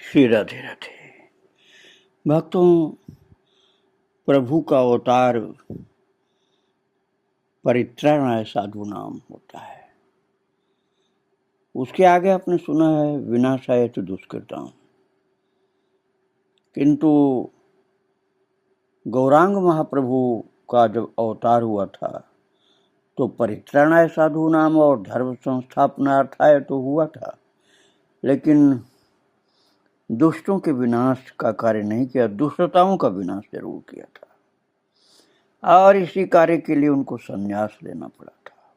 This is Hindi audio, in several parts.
श्री राधे राधे। भक्तों, प्रभु का अवतार परित्राणाय साधु नाम होता है। उसके आगे आपने सुना है विनाशाय तु दुष्कृताम। किंतु गौरांग महाप्रभु का जब अवतार हुआ था तो परित्राणाय साधु नाम और धर्म संस्थापनार्थाय तो हुआ था, लेकिन दुष्टों के विनाश का कार्य नहीं किया, दुष्टताओं का विनाश जरूर किया था। और इसी कार्य के लिए उनको संन्यास लेना पड़ा था।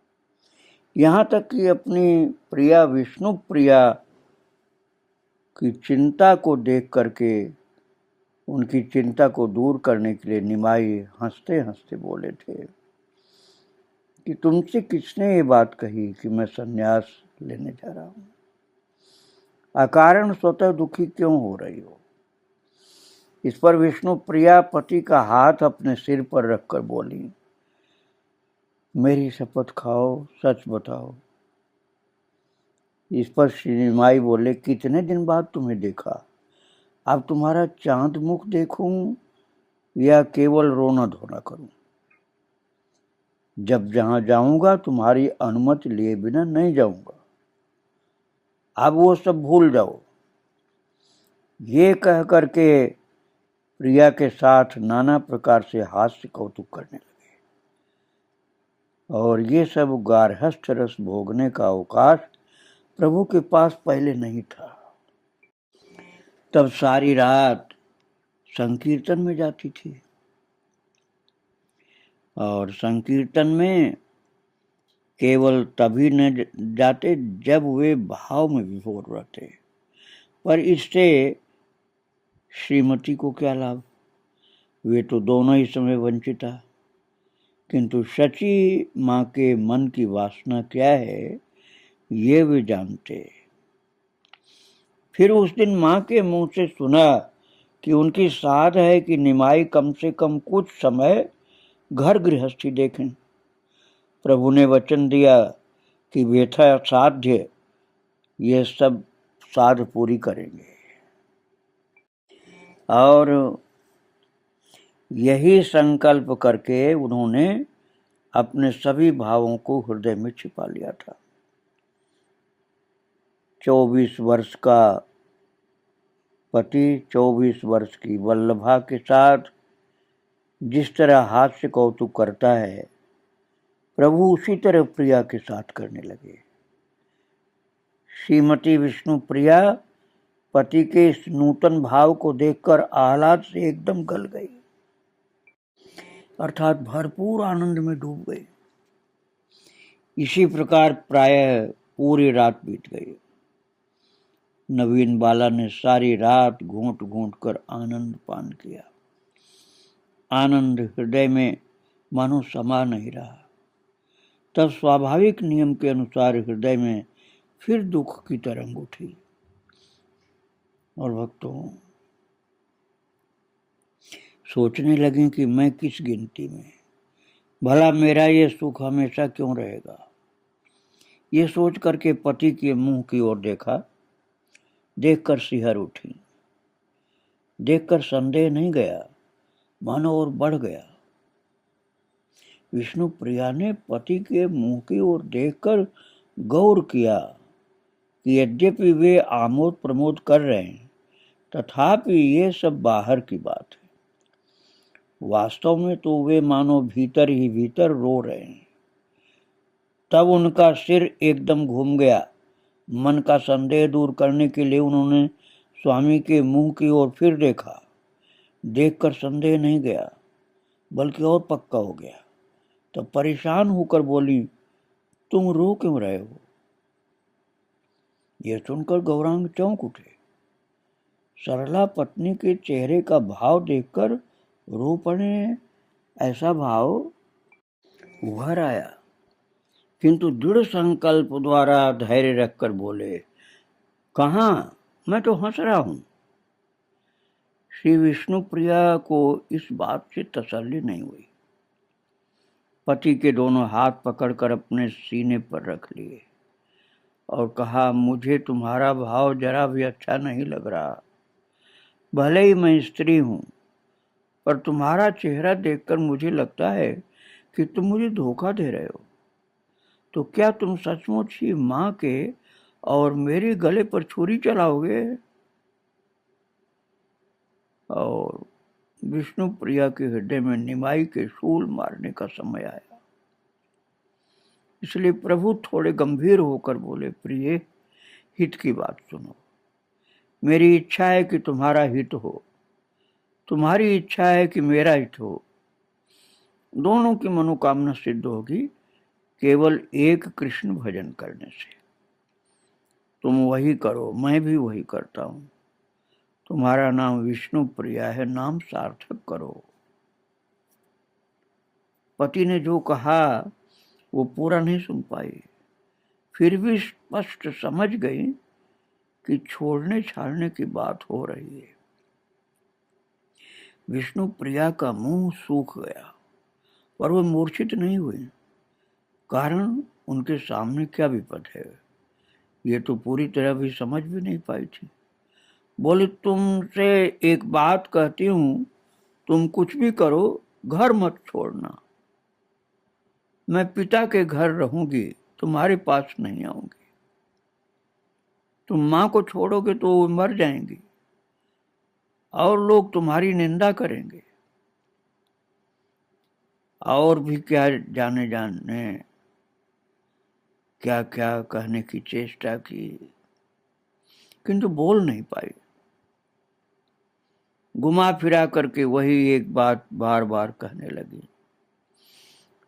यहाँ तक कि अपनी प्रिया विष्णु प्रिया की चिंता को देख करके उनकी चिंता को दूर करने के लिए निमाई हंसते हंसते बोले थे कि तुमसे किसने ये बात कही कि मैं संन्यास लेने जा रहा हूँ? अकारण स्वतः दुखी क्यों हो रही हो? इस पर विष्णु प्रिया पति का हाथ अपने सिर पर रखकर बोली, मेरी शपथ खाओ, सच बताओ। इस पर श्री माई बोले, कितने दिन बाद तुम्हें देखा, अब तुम्हारा चांद मुख देखूं या केवल रोना धोना करूं? जब जहां जाऊंगा तुम्हारी अनुमति लिए बिना नहीं जाऊंगा, अब वो सब भूल जाओ। ये कह करके प्रिया के साथ नाना प्रकार से हास्य कौतुक करने लगे। और ये सब गार्हस्थ रस भोगने का अवकाश प्रभु के पास पहले नहीं था। तब सारी रात संकीर्तन में जाती थी और संकीर्तन में केवल तभी न जाते जब वे भाव में विभोर रहते। पर इससे श्रीमती को क्या लाभ? वे तो दोनों ही समय वंचिता। किंतु शची माँ के मन की वासना क्या है ये वे जानते। फिर उस दिन माँ के मुंह से सुना कि उनकी साध है कि निमाई कम से कम कुछ समय घर गृहस्थी देखें। प्रभु ने वचन दिया कि व्यथा साध्य ये सब साध पूरी करेंगे। और यही संकल्प करके उन्होंने अपने सभी भावों को हृदय में छिपा लिया था। 24 वर्ष का पति 24 वर्ष की वल्लभा के साथ जिस तरह हास्य कौतुक करता है, प्रभु उसी तरह प्रिया के साथ करने लगे। श्रीमती विष्णु प्रिया पति के इस नूतन भाव को देखकर आह्लाद से एकदम गल गई, अर्थात भरपूर आनंद में डूब गई। इसी प्रकार प्रायः पूरी रात बीत गई। नवीन बाला ने सारी रात घूंट घूंट कर आनंद पान किया। आनंद हृदय में मानो समा नहीं रहा। तब स्वाभाविक नियम के अनुसार हृदय में फिर दुख की तरंग उठी। और भक्तों सोचने लगे कि मैं किस गिनती में, भला मेरा ये सुख हमेशा क्यों रहेगा? ये सोच करके पति के मुंह की ओर देखा। देखकर सिहर उठी। देखकर संदेह नहीं गया, मानो और बढ़ गया। विष्णु प्रिया ने पति के मुंह की ओर देखकर गौर किया कि यद्यपि वे आमोद प्रमोद कर रहे हैं, तथापि ये सब बाहर की बात है। वास्तव में तो वे मानो भीतर ही भीतर रो रहे हैं। तब उनका सिर एकदम घूम गया। मन का संदेह दूर करने के लिए उन्होंने स्वामी के मुंह की ओर फिर देखा। देखकर संदेह नहीं गया, बल्कि और पक्का हो गया। तब परेशान होकर बोली, तुम रो क्यों रहे हो? यह सुनकर गौरांग चौंक उठे। सरला पत्नी के चेहरे का भाव देखकर रो पड़े, ऐसा भाव उभर आया। किंतु दृढ़ संकल्प द्वारा धैर्य रखकर बोले, कहाँ, मैं तो हंस रहा हूं। श्री विष्णु प्रिया को इस बात से तसल्ली नहीं हुई। पति के दोनों हाथ पकड़कर अपने सीने पर रख लिए और कहा, मुझे तुम्हारा भाव जरा भी अच्छा नहीं लग रहा। भले ही मैं स्त्री हूं, पर तुम्हारा चेहरा देखकर मुझे लगता है कि तुम मुझे धोखा दे रहे हो। तो क्या तुम सचमुच ही माँ के और मेरे गले पर छुरी चलाओगे? और विष्णु प्रिया के हृदय में निमाई के शूल मारने का समय आया। इसलिए प्रभु थोड़े गंभीर होकर बोले, प्रिय, हित की बात सुनो। मेरी इच्छा है कि तुम्हारा हित हो, तुम्हारी इच्छा है कि मेरा हित हो। दोनों की मनोकामना सिद्ध होगी केवल एक कृष्ण भजन करने से। तुम वही करो, मैं भी वही करता हूं। तुम्हारा नाम विष्णु प्रिया है, नाम सार्थक करो। पति ने जो कहा वो पूरा नहीं सुन पाई, फिर भी स्पष्ट समझ गई कि छोड़ने छाड़ने की बात हो रही है। विष्णु प्रिया का मुंह सूख गया, पर वो मूर्छित नहीं हुई। कारण उनके सामने क्या विपद है, ये तो पूरी तरह भी समझ भी नहीं पाई थी। बोले, तुमसे एक बात कहती हूं, तुम कुछ भी करो, घर मत छोड़ना। मैं पिता के घर रहूंगी, तुम्हारे पास नहीं आऊंगी। तुम माँ को छोड़ोगे तो वो मर जाएंगी और लोग तुम्हारी निंदा करेंगे। और भी क्या जाने जाने क्या क्या कहने की चेष्टा की, किंतु बोल नहीं पाई। घुमा फिरा करके वही एक बात बार बार कहने लगी।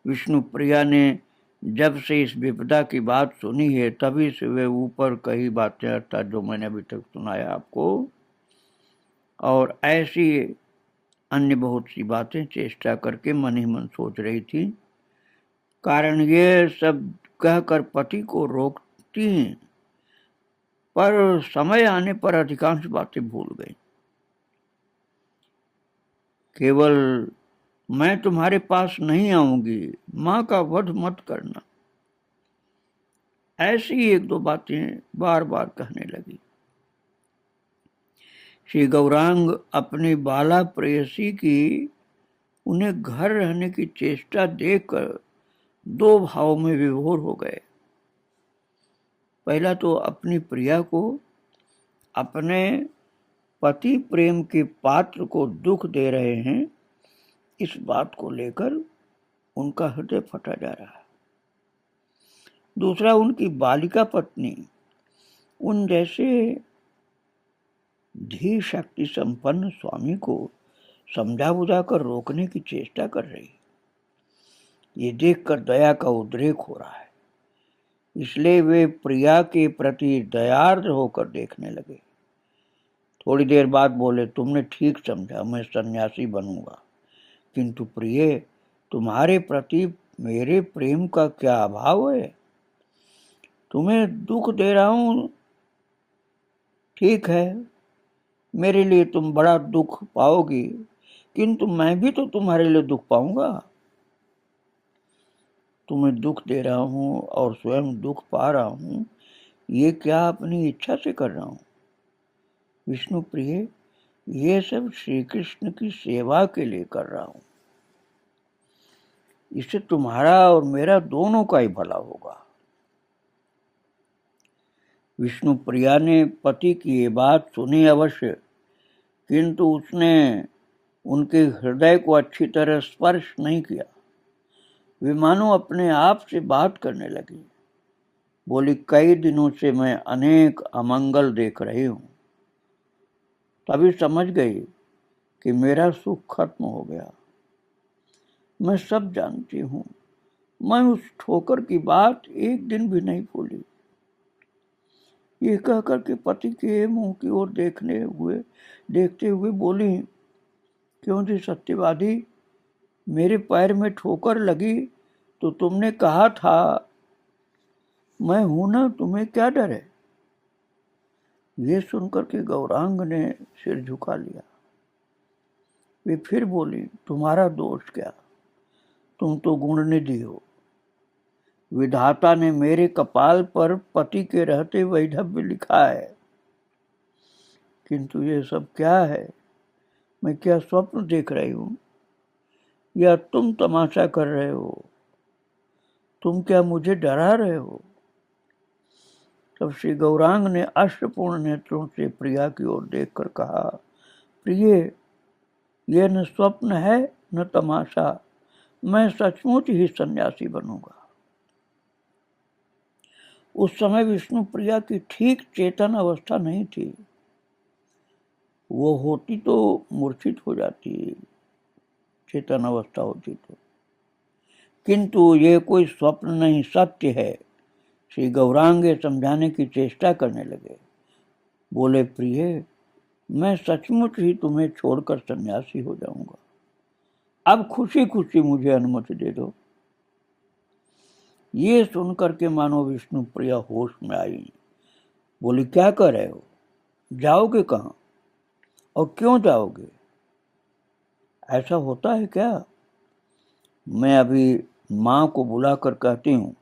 विष्णु प्रिया ने जब से इस विपदा की बात सुनी है, तभी से वे ऊपर कई बातें, अर्थात जो मैंने अभी तक सुनाया आपको, और ऐसी अन्य बहुत सी बातें चेष्टा करके मन ही मन सोच रही थी। कारण ये सब कहकर पति को रोकती हैं, पर समय आने पर अधिकांश बातें भूल गई। केवल मैं तुम्हारे पास नहीं आऊंगी, माँ का वध मत करना, ऐसी एक दो बातें बार बार कहने लगी। श्री गौरांग अपनी बाला प्रेयसी की उन्हें घर रहने की चेष्टा देखकर दो भाव में विभोर हो गए। पहला तो अपनी प्रिया को अपने पति प्रेम के पात्र को दुख दे रहे हैं, इस बात को लेकर उनका हृदय फटा जा रहा है। दूसरा, उनकी बालिका पत्नी उन जैसे धीर शक्ति संपन्न स्वामी को समझा बुझा कर रोकने की चेष्टा कर रही। ये देखकर दया का उद्रेक हो रहा है। इसलिए वे प्रिया के प्रति दयार्द होकर देखने लगे। थोड़ी देर बाद बोले, तुमने ठीक समझा, मैं सन्यासी बनूंगा। किंतु प्रिय, तुम्हारे प्रति मेरे प्रेम का क्या अभाव है? तुम्हें दुख दे रहा हूं, ठीक है, मेरे लिए तुम बड़ा दुख पाओगी, किंतु मैं भी तो तुम्हारे लिए दुख पाऊंगा। तुम्हें दुख दे रहा हूं और स्वयं दुख पा रहा हूं, ये क्या अपनी इच्छा से कर रहा हूं? विष्णु प्रिय, ये सब श्री कृष्ण की सेवा के लिए कर रहा हूं। इससे तुम्हारा और मेरा दोनों का ही भला होगा। विष्णु प्रिया ने पति की ये बात सुनी अवश्य, किंतु उसने उनके हृदय को अच्छी तरह स्पर्श नहीं किया। वे मानो अपने आप से बात करने लगी। बोली, कई दिनों से मैं अनेक अमंगल देख रही हूं, तभी समझ गई कि मेरा सुख खत्म हो गया। मैं सब जानती हूं, मैं उस ठोकर की बात एक दिन भी नहीं भूली। ये कहकर के पति के मुंह की ओर देखते हुए बोली, क्यों जी सत्यवादी, मेरे पैर में ठोकर लगी तो तुमने कहा था, मैं हूं ना, तुम्हें क्या डर है? ये सुनकर के गौरांग ने सिर झुका लिया। वे फिर बोली, तुम्हारा दोष क्या, तुम तो गुणनिधि हो। विधाता ने मेरे कपाल पर पति के रहते वैधव्य लिखा है, किंतु ये सब क्या है? मैं क्या स्वप्न देख रही हूँ या तुम तमाशा कर रहे हो? तुम क्या मुझे डरा रहे हो? तब श्री गौरांग ने अश्रुपूर्ण नेत्रों से प्रिया की ओर देखकर कहा, प्रिय, यह न स्वप्न है न तमाशा, मैं सचमुच ही सन्यासी बनूंगा। उस समय विष्णु प्रिया की ठीक चेतन अवस्था नहीं थी। वो होती तो मूर्छित हो जाती, चेतन अवस्था होती तो। किंतु ये कोई स्वप्न नहीं, सत्य है। श्री गौरांग समझाने की चेष्टा करने लगे। बोले, प्रिय, मैं सचमुच ही तुम्हें छोड़कर सन्यासी हो जाऊंगा। अब खुशी खुशी मुझे अनुमति दे दो। ये सुनकर के मानो विष्णु प्रिया होश में आई। बोली, क्या कर रहे हो? जाओगे कहाँ और क्यों जाओगे? ऐसा होता है क्या? मैं अभी माँ को बुलाकर कहती हूँ।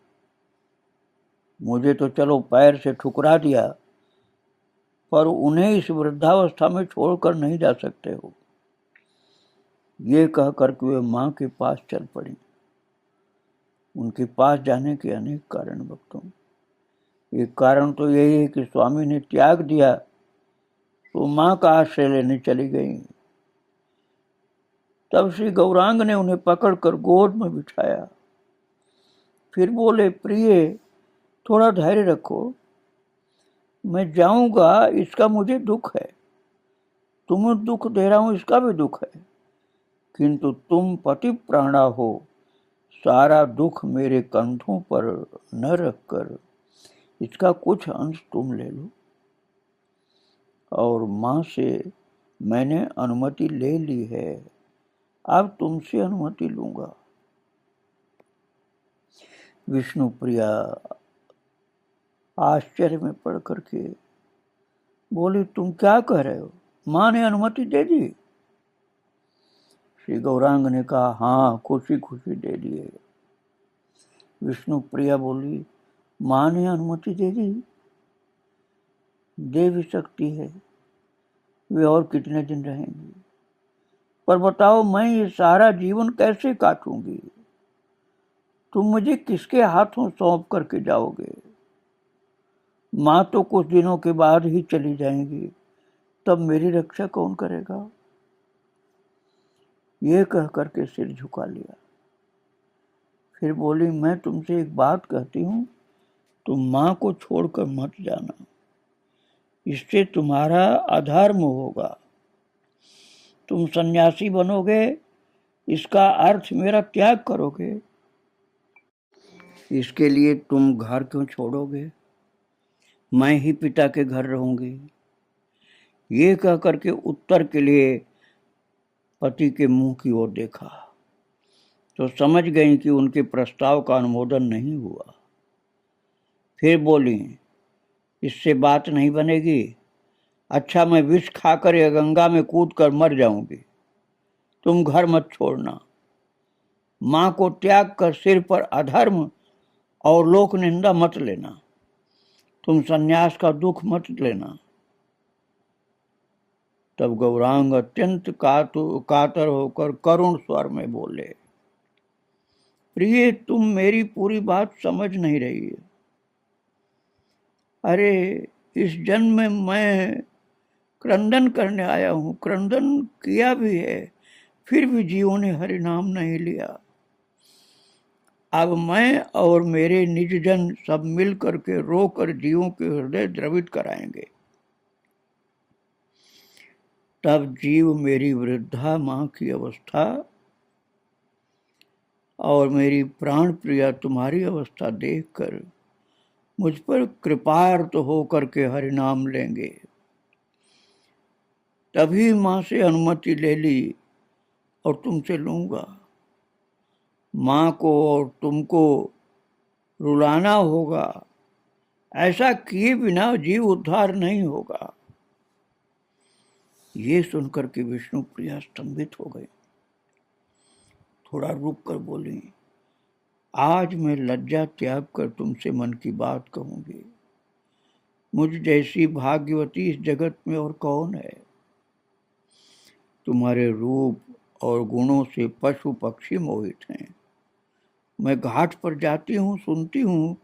मुझे तो चलो पैर से ठुकरा दिया, पर उन्हें इस वृद्धावस्था में छोड़कर नहीं जा सकते हो। ये कह करके वे माँ के पास चल पड़ी। उनके पास जाने के अनेक कारण भक्तों। एक कारण तो यही है कि स्वामी ने त्याग दिया तो माँ का आश्रय लेने चली गई। तब श्री गौरांग ने उन्हें पकड़कर गोद में बिठाया। फिर बोले, प्रिय, थोड़ा धैर्य रखो। मैं जाऊंगा इसका मुझे दुख है, तुम्हें दुख दे रहा हूं इसका भी दुख है, किंतु तुम पति प्राणा हो। सारा दुख मेरे कंधों पर न रखकर इसका कुछ अंश तुम ले लो। और माँ से मैंने अनुमति ले ली है, अब तुमसे अनुमति लूंगा। विष्णु प्रिया आश्चर्य में पड़ करके बोली, तुम क्या कह रहे हो? माँ ने अनुमति दे दी? श्री गौरांग ने कहा, हाँ, खुशी खुशी दे दिए। विष्णु प्रिया बोली, माँ ने अनुमति दे दी? दे भी सकती है, वे और कितने दिन रहेंगी? पर बताओ, मैं ये सारा जीवन कैसे काटूंगी? तुम मुझे किसके हाथों सौंप करके जाओगे? माँ तो कुछ दिनों के बाद ही चली जाएंगी, तब मेरी रक्षा कौन करेगा? ये कह करके सिर झुका लिया। फिर बोली, मैं तुमसे एक बात कहती हूँ, तुम माँ को छोड़कर मत जाना, इससे तुम्हारा अधर्म होगा। तुम सन्यासी बनोगे, इसका अर्थ मेरा त्याग करोगे। इसके लिए तुम घर क्यों छोड़ोगे? मैं ही पिता के घर रहूंगी। ये कह करके उत्तर के लिए पति के मुंह की ओर देखा तो समझ गई कि उनके प्रस्ताव का अनुमोदन नहीं हुआ। फिर बोली, इससे बात नहीं बनेगी। अच्छा, मैं विष खाकर या गंगा में कूद कर मर जाऊंगी, तुम घर मत छोड़ना। माँ को त्याग कर सिर पर अधर्म और लोक निंदा मत लेना। तुम सन्यास का दुख मत लेना। तब गौरांग अत्यंत कातर होकर करुण स्वर में बोले, प्रिय, तुम मेरी पूरी बात समझ नहीं रही है। अरे, इस जन्म में मैं क्रंदन करने आया हूँ, क्रंदन किया भी है, फिर भी जीवों ने हरि नाम नहीं लिया। अब मैं और मेरे निज जन सब मिल करके रो कर जीवों के हृदय द्रवित कराएंगे। तब जीव मेरी वृद्धा माँ की अवस्था और मेरी प्राण प्रिया तुम्हारी अवस्था देखकर मुझ पर कृपार्थ होकर के हरि नाम लेंगे। तभी माँ से अनुमति ले ली और तुमसे लूंगा। माँ को और तुमको रुलाना होगा, ऐसा किए बिना जीव उद्धार नहीं होगा। ये सुनकर के विष्णु प्रिया स्तंभित हो गई। थोड़ा रुक कर बोली, आज मैं लज्जा त्याग कर तुमसे मन की बात कहूंगी। मुझ जैसी भाग्यवती इस जगत में और कौन है। तुम्हारे रूप और गुणों से पशु पक्षी मोहित हैं। मैं घाट पर जाती हूँ, सुनती हूँ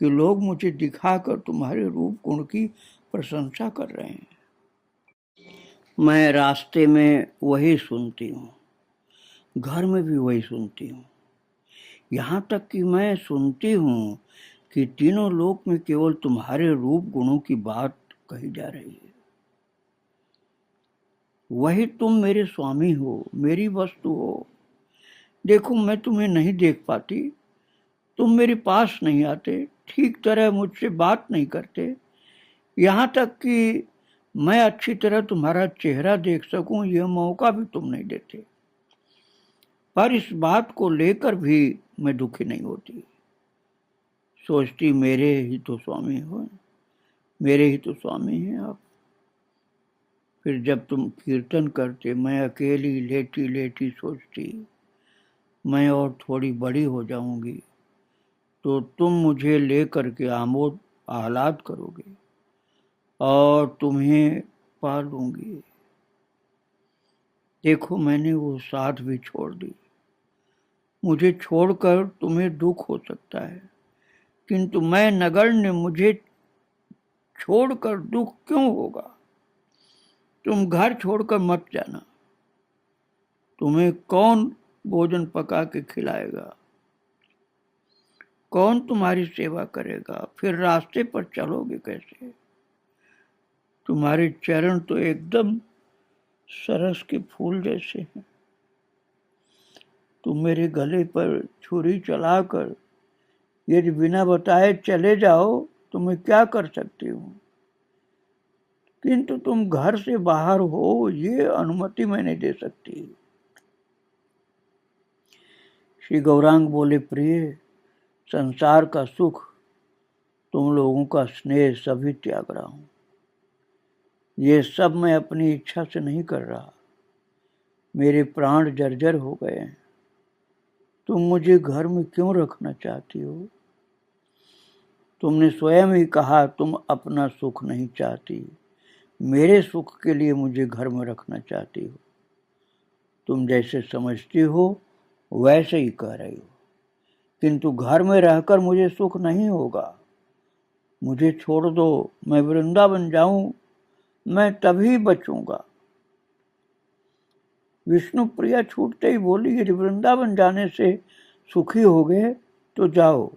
कि लोग मुझे दिखाकर तुम्हारे रूप गुण की प्रशंसा कर रहे हैं। मैं रास्ते में वही सुनती हूँ, घर में भी वही सुनती हूँ, यहाँ तक कि मैं सुनती हूँ कि तीनों लोक में केवल तुम्हारे रूप गुणों की बात कही जा रही है। वही तुम मेरे स्वामी हो, मेरी वस्तु हो। देखो, मैं तुम्हें नहीं देख पाती, तुम मेरे पास नहीं आते, ठीक तरह मुझसे बात नहीं करते, यहाँ तक कि मैं अच्छी तरह तुम्हारा चेहरा देख सकूं यह मौका भी तुम नहीं देते। पर इस बात को लेकर भी मैं दुखी नहीं होती, सोचती मेरे ही तो स्वामी हो, मेरे ही तो स्वामी हैं आप। फिर जब तुम कीर्तन करते, मैं अकेली लेटी लेटी सोचती, मैं और थोड़ी बड़ी हो जाऊंगी तो तुम मुझे लेकर के आमोद आह्लाद करोगे और तुम्हें पा लूंगी। देखो, मैंने वो साथ भी छोड़ दी। मुझे छोड़कर तुम्हें दुख हो सकता है, किंतु मैं नगण्य, मुझे छोड़कर दुख क्यों होगा। तुम घर छोड़कर मत जाना, तुम्हें कौन भोजन पका के खिलाएगा, कौन तुम्हारी सेवा करेगा, फिर रास्ते पर चलोगे कैसे। तुम्हारे चरण तो एकदम सरस के फूल जैसे हैं। तुम मेरे गले पर छुरी चलाकर यदि बिना बताए चले जाओ तो मैं क्या कर सकती हूँ, किंतु तुम घर से बाहर हो ये अनुमति मैं नहीं दे सकती। श्री गौरांग बोले, प्रिय, संसार का सुख, तुम लोगों का स्नेह सभी त्याग रहा हूं। ये सब मैं अपनी इच्छा से नहीं कर रहा, मेरे प्राण जर्जर हो गए हैं। तुम मुझे घर में क्यों रखना चाहती हो। तुमने स्वयं ही कहा तुम अपना सुख नहीं चाहती, मेरे सुख के लिए मुझे घर में रखना चाहती हो। तुम जैसे समझती हो वैसे ही कह रही हो, किंतु घर में रहकर मुझे सुख नहीं होगा। मुझे छोड़ दो, मैं वृंदावन जाऊं, मैं तभी बचूंगा। विष्णु प्रिया छूटते ही बोली, यदि वृंदावन जाने से सुखी हो गए तो जाओ,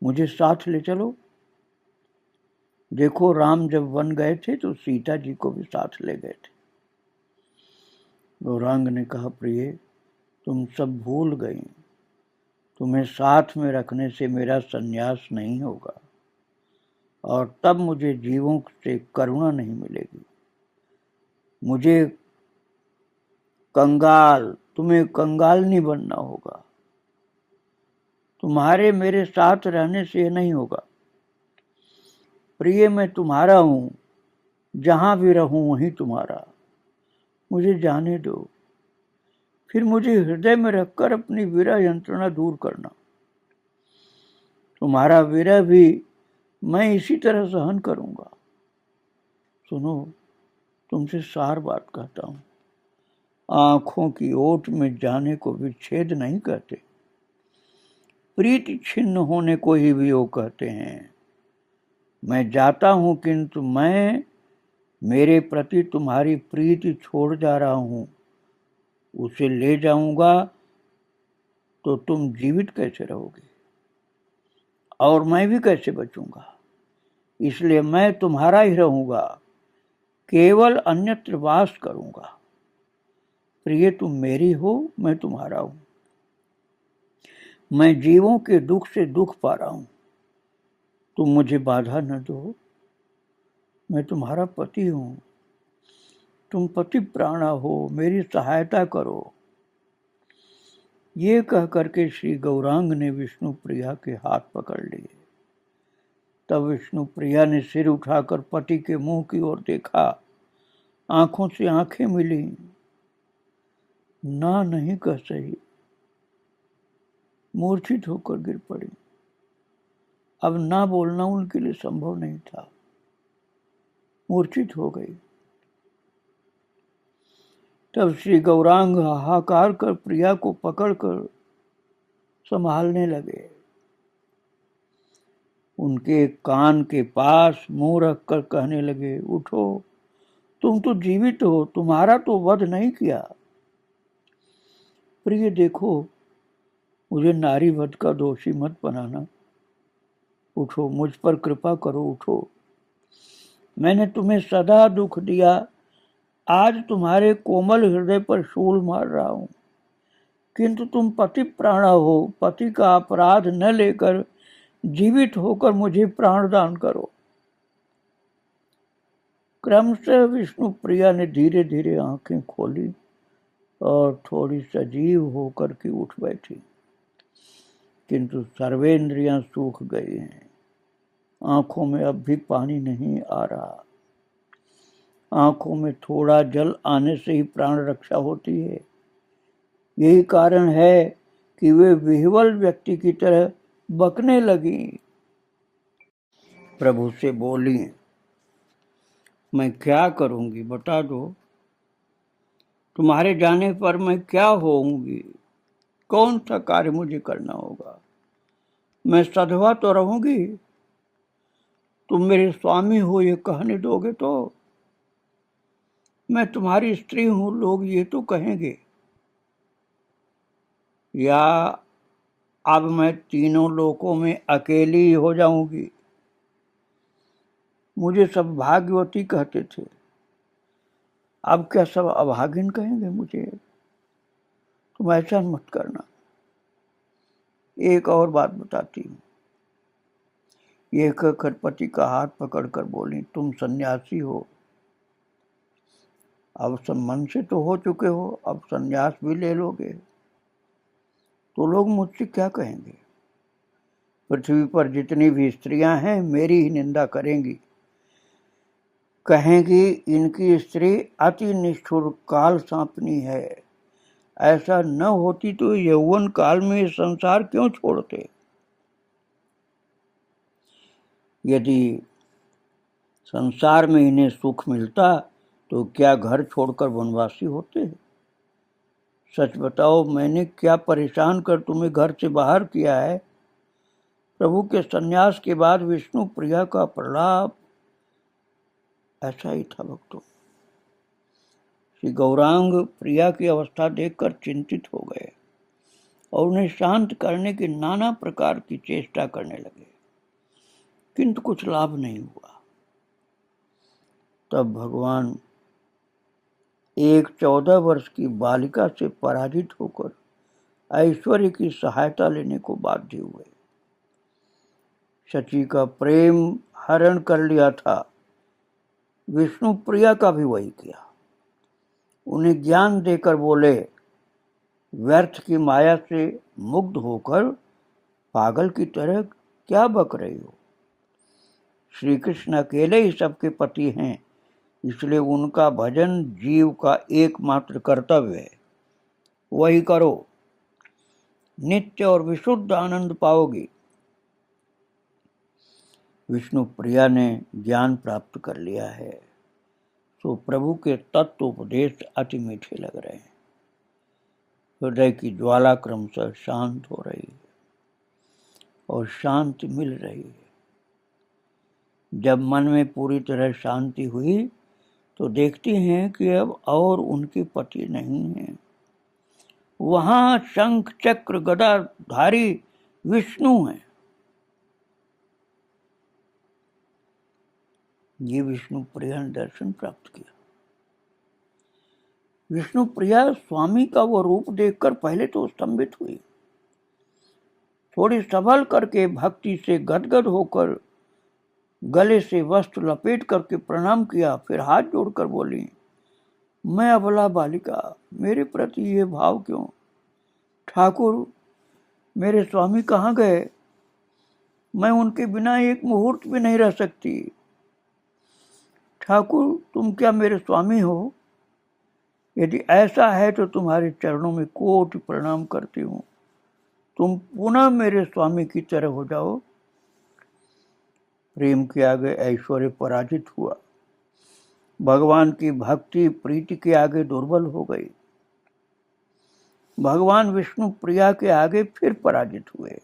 मुझे साथ ले चलो। देखो, राम जब वन गए थे तो सीता जी को भी साथ ले गए थे। गौरांग ने कहा, प्रिय, तुम सब भूल गई, तुम्हें साथ में रखने से मेरा संन्यास नहीं होगा और तब मुझे जीवों से करुणा नहीं मिलेगी। मुझे तुम्हें कंगाल नहीं बनना होगा। तुम्हारे मेरे साथ रहने से यह नहीं होगा। प्रिय, मैं तुम्हारा हूं, जहां भी रहूं वहीं तुम्हारा। मुझे जाने दो, फिर मुझे हृदय में रखकर अपनी विरह यंत्रणा दूर करना। तुम्हारा विरह भी मैं इसी तरह सहन करूंगा। सुनो, तुमसे सार बात कहता हूं, आंखों की ओट में जाने को विच्छेद नहीं कहते, प्रीति छिन्न होने को ही वियोग कहते हैं। मैं जाता हूं, किंतु मैं मेरे प्रति तुम्हारी प्रीति छोड़ जा रहा हूं। उसे ले जाऊंगा तो तुम जीवित कैसे रहोगे और मैं भी कैसे बचूंगा। इसलिए मैं तुम्हारा ही रहूंगा, केवल अन्यत्र वास करूंगा। प्रिय, तुम मेरी हो, मैं तुम्हारा हूं। मैं जीवों के दुख से दुख पा रहा हूं, तुम मुझे बाधा न दो। मैं तुम्हारा पति हूं, तुम पति प्राणा हो, मेरी सहायता करो। ये कह करके श्री गौरांग ने विष्णु प्रिया के हाथ पकड़ लिए। तब विष्णु प्रिया ने सिर उठाकर पति के मुंह की ओर देखा, आंखों से आंखें मिली, ना नहीं कह सही, मूर्छित होकर गिर पड़ी। अब ना बोलना उनके लिए संभव नहीं था। मूर्छित हो गई। तब श्री गौरांग हाहाकार कर प्रिया को पकड़कर संभालने लगे। उनके कान के पास मुंह रखकर कहने लगे, उठो, तुम तो जीवित हो, तुम्हारा तो वध नहीं किया। प्रिय देखो, मुझे नारी वध का दोषी मत बनाना। उठो, मुझ पर कृपा करो, उठो। मैंने तुम्हें सदा दुख दिया, आज तुम्हारे कोमल हृदय पर शूल मार रहा हूं, किंतु तुम पति प्राण हो, पति का अपराध न लेकर जीवित होकर मुझे प्राण दान करो। क्रमशः विष्णु प्रिया ने धीरे धीरे आंखें खोली और थोड़ी सजीव होकर के उठ बैठी, किंतु सर्वेंद्रियां सूख गई हैं। आंखों में अब भी पानी नहीं आ रहा। आंखों में थोड़ा जल आने से ही प्राण रक्षा होती है। यही कारण है कि वे विह्वल व्यक्ति की तरह बकने लगी। प्रभु से बोली, मैं क्या करूंगी, बता दो। तुम्हारे जाने पर मैं क्या होऊंगी? कौन सा कार्य मुझे करना होगा? मैं सधवा तो रहूंगी? तुम मेरे स्वामी हो ये कहने दोगे तो? मैं तुम्हारी स्त्री हूं, लोग ये तो कहेंगे। या अब मैं तीनों लोकों में अकेली हो जाऊंगी? मुझे सब भाग्यवती कहते थे, अब क्या सब अभागिन कहेंगे मुझे? तुम ऐसा मत करना। एक और बात बताती हूँ। ये कहकर पति का हाथ पकड़कर बोली, तुम सन्यासी हो, अब मन से तो हो चुके हो, अब सन्यास भी ले लोगे तो लोग मुझसे क्या कहेंगे? पृथ्वी पर जितनी भी स्त्रियां हैं मेरी ही निंदा करेंगी, कहेंगी इनकी स्त्री अति निष्ठुर काल सांपनी है। ऐसा न होती तो यौवन काल में संसार क्यों छोड़ते? यदि संसार में इन्हें सुख मिलता तो क्या घर छोड़कर वनवासी होते? सच बताओ, मैंने क्या परेशान कर तुम्हें घर से बाहर किया है? प्रभु के सन्यास के बाद विष्णु प्रिया का प्रलाप ऐसा ही था भक्तों। श्री गौरांग प्रिया की अवस्था देखकर चिंतित हो गए और उन्हें शांत करने की नाना प्रकार की चेष्टा करने लगे, किंतु कुछ लाभ नहीं हुआ। तब भगवान एक 14 वर्ष की बालिका से पराजित होकर ऐश्वर्य की सहायता लेने को बाध्य हुए। शची का प्रेम हरण कर लिया था, विष्णु प्रिया का भी वही किया। उन्हें ज्ञान देकर बोले, व्यर्थ की माया से मुग्ध होकर पागल की तरह क्या बक रही हो? श्री कृष्ण अकेले ही सबके पति हैं, इसलिए उनका भजन जीव का एकमात्र कर्तव्य है। वही करो, नित्य और विशुद्ध आनंद पाओगी। विष्णु प्रिया ने ज्ञान प्राप्त कर लिया है, तो प्रभु के तत्व उपदेश अति मीठे लग रहे हैं। हृदय की ज्वाला क्रमशः शांत हो रही है और शांति मिल रही है। जब मन में पूरी तरह शांति हुई तो देखती हैं कि अब और उनके पति नहीं हैं। वहां शंख चक्र गदाधारी विष्णु हैं। ये विष्णु प्रिया ने दर्शन प्राप्त किया। विष्णु प्रिया स्वामी का वो रूप देखकर पहले तो स्तंभित हुई, थोड़ी संभल करके भक्ति से गदगद होकर गले से वस्त्र लपेट करके प्रणाम किया, फिर हाथ जोड़कर बोली, मैं अबला बालिका, मेरे प्रति ये भाव क्यों? ठाकुर, मेरे स्वामी कहाँ गए? मैं उनके बिना एक मुहूर्त भी नहीं रह सकती। ठाकुर, तुम क्या मेरे स्वामी हो? यदि ऐसा है तो तुम्हारे चरणों में कोटि प्रणाम करती हूँ। तुम पुनः मेरे स्वामी की तरह हो जाओ। प्रेम के आगे ऐश्वर्य पराजित हुआ। भगवान की भक्ति प्रीति के आगे दुर्बल हो गई। भगवान विष्णु प्रिया के आगे फिर पराजित हुए।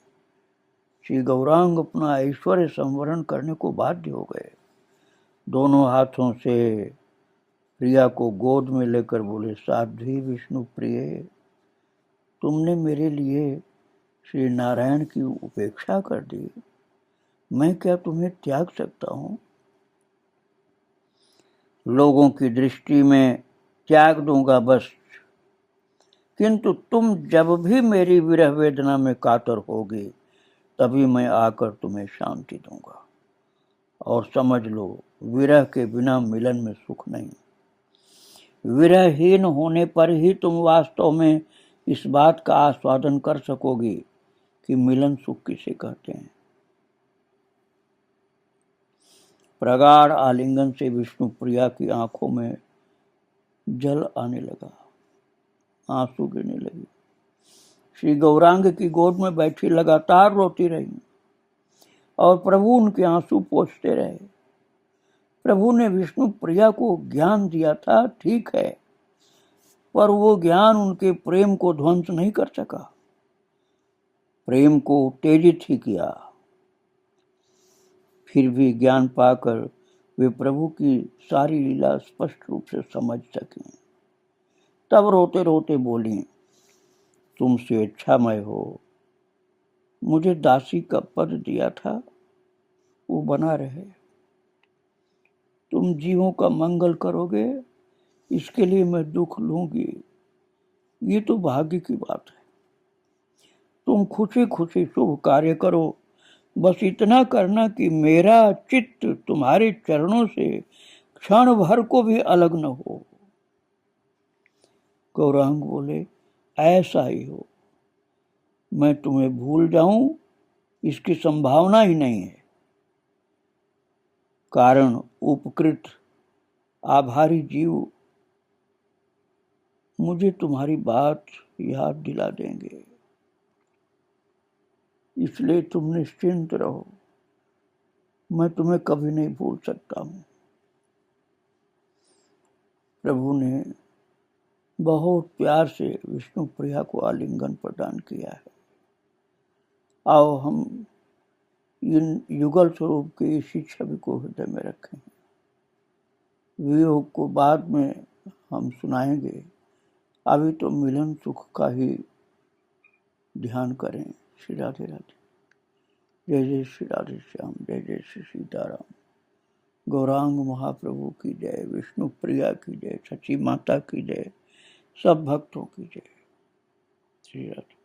श्री गौरांग अपना ऐश्वर्य संवरण करने को बाध्य हो गए। दोनों हाथों से प्रिया को गोद में लेकर बोले, साध्वी विष्णु प्रिय, तुमने मेरे लिए श्री नारायण की उपेक्षा कर दी, मैं क्या तुम्हें त्याग सकता हूं? लोगों की दृष्टि में त्याग दूंगा बस, किंतु तुम जब भी मेरी विरह वेदना में कातर होगी तभी मैं आकर तुम्हें शांति दूंगा। और समझ लो, विरह के बिना मिलन में सुख नहीं। विरहहीन होने पर ही तुम वास्तव में इस बात का आस्वादन कर सकोगी कि मिलन सुख किसे कहते हैं। प्रगाढ़ आलिंगन से विष्णु प्रिया की आंखों में जल आने लगा, आंसू गिरने लगी। श्री गौरांग की गोद में बैठी लगातार रोती रही और प्रभु उनके आंसू पोंछते रहे। प्रभु ने विष्णु प्रिया को ज्ञान दिया था, ठीक है, पर वो ज्ञान उनके प्रेम को ध्वंस नहीं कर सका, प्रेम को उत्तेजित ही किया। फिर भी ज्ञान पाकर वे प्रभु की सारी लीला स्पष्ट रूप से समझ सके। तब रोते रोते बोली, तुम स्वेच्छामय हो, मुझे दासी का पद दिया था वो बना रहे। तुम जीवों का मंगल करोगे, इसके लिए मैं दुख लूंगी, ये तो भाग्य की बात है। तुम खुशी खुशी शुभ कार्य करो, बस इतना करना कि मेरा चित्त तुम्हारे चरणों से क्षण भर को भी अलग न हो। गौरांग बोले, ऐसा ही हो, मैं तुम्हें भूल जाऊं इसकी संभावना ही नहीं है। कारण उपकृत आभारी जीव मुझे तुम्हारी बात याद दिला देंगे, इसलिए तुम निश्चिंत रहो, मैं तुम्हें कभी नहीं भूल सकता हूं। प्रभु ने बहुत प्यार से विष्णु प्रिया को आलिंगन प्रदान किया है। आओ हम इन युगल स्वरूप की इसी छवि को हृदय में रखें। वियोग को बाद में हम सुनाएंगे, अभी तो मिलन सुख का ही ध्यान करें। श्री राधे राधे। जय जय श्री राधे श्याम, जय जय श्री सीताराम। गौरांग महाप्रभु की जय, विष्णु प्रिया की जय, सची माता की जय, सब भक्तों की जय। श्री राधे।